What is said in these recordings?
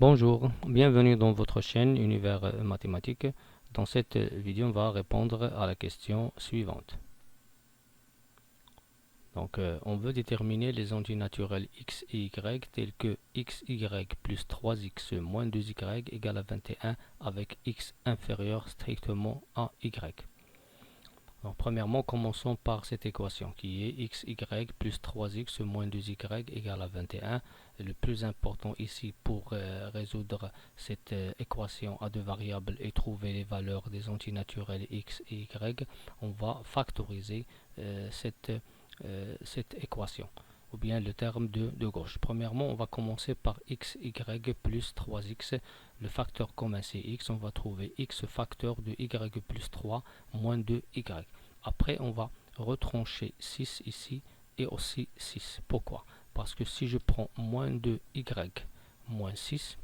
Bonjour, bienvenue dans votre chaîne Univers Mathématique. Dans cette vidéo, on va répondre à la question suivante. On veut déterminer les entiers naturels x et y tels que xy plus 3x moins 2y égale à 21 avec x inférieur strictement à y. Donc, premièrement, commençons par cette équation qui est xy plus 3x moins 2y égale à 21. Et le plus important ici pour résoudre cette équation à deux variables et trouver les valeurs des entiers naturels x et y, on va factoriser cette équation, ou bien le terme de gauche. Premièrement, on va commencer par xy plus 3x. Le facteur commun c'est x, on va trouver x facteur de y plus 3 moins 2y. Après, on va retrancher 6 ici et aussi 6. Pourquoi? Parce que si je prends moins 2y moins 6,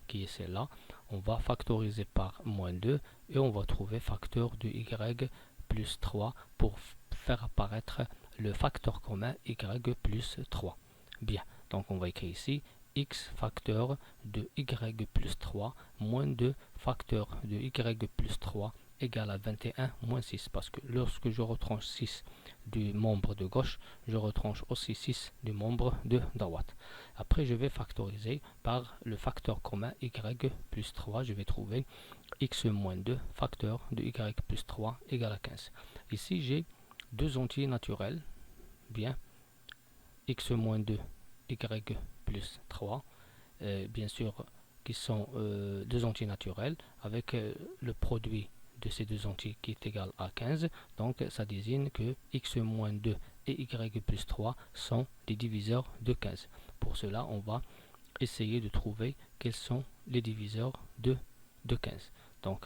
qui est celle-là, on va factoriser par moins 2 et on va trouver facteur de y plus 3 pour faire apparaître le facteur commun y plus 3. Bien, donc on va écrire ici x facteur de y plus 3 moins 2 facteur de y plus 3 égale à 21 moins 6, parce que lorsque je retranche 6 du membre de gauche, je retranche aussi 6 du membre de droite. Après, je vais factoriser par le facteur commun y plus 3. Je vais trouver x moins 2 facteur de y plus 3 égale à 15. Ici, j'ai deux entiers naturels. Bien, x moins 2 y plus 3, bien sûr, qui sont deux entiers naturels avec le produit de ces deux entiers qui est égal à 15. Donc, ça désigne que x moins 2 et y plus 3 sont les diviseurs de 15. Pour cela, on va essayer de trouver quels sont les diviseurs de 15. Donc,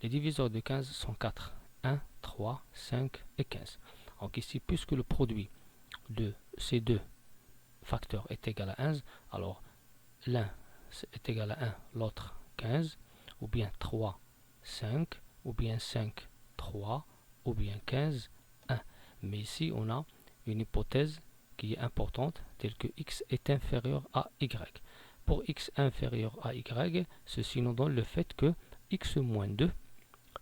les diviseurs de 15 sont 4, 1, 3, 5 et 15. Donc ici, puisque le produit de ces deux facteurs est égal à 1, alors l'un est égal à 1, l'autre 15, ou bien 3, 5, ou bien 5, 3, ou bien 15, 1. Mais ici, on a une hypothèse qui est importante, telle que x est inférieur à y. Pour x inférieur à y, ceci nous donne le fait que x moins 2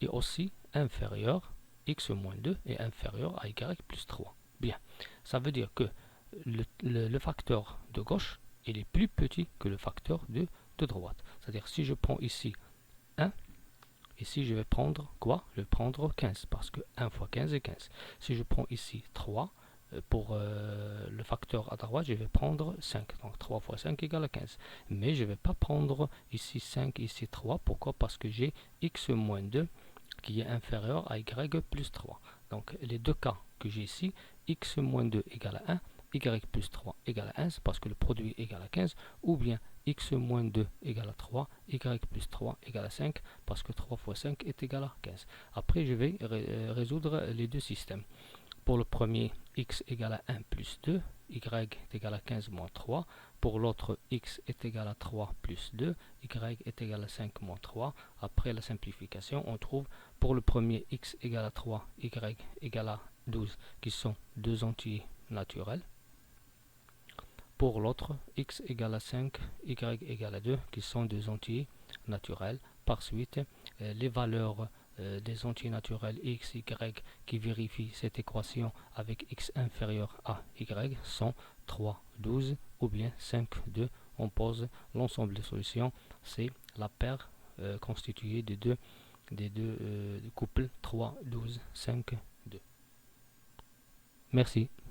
est aussi inférieur, x moins 2 est inférieur à y plus 3. Bien, ça veut dire que le facteur de gauche il est plus petit que le facteur de droite. C'est-à-dire si je prends ici 1, ici je vais prendre quoi? Je vais prendre 15 parce que 1 fois 15 est 15. Si je prends ici 3, pour le facteur à droite, je vais prendre 5. Donc 3 fois 5 égale à 15. Mais je ne vais pas prendre ici 5, ici 3. Pourquoi? Parce que j'ai x moins 2 qui est inférieur à y plus 3. Donc les deux cas que j'ai ici, x moins 2 égale à 1, y plus 3 égale à 1, c'est parce que le produit est égal à 15, ou bien x moins 2 égale à 3, y plus 3 égale à 5, parce que 3 fois 5 est égal à 15. Après, je vais résoudre les deux systèmes. Pour le premier, x égale à 1 plus 2, y est égal à 15 moins 3. Pour l'autre, x est égal à 3 plus 2, y est égal à 5 moins 3. Après la simplification, on trouve pour le premier x égale à 3, y égale à 12, qui sont deux entiers naturels. Pour l'autre, x égale à 5, y égale à 2, qui sont deux entiers naturels. Par suite, les valeurs des entiers naturels x, y qui vérifient cette équation avec x inférieur à y sont 3, 12 ou bien 5, 2. On pose l'ensemble des solutions, c'est la paire constituée des deux couples 3, 12, 5, 2. Merci.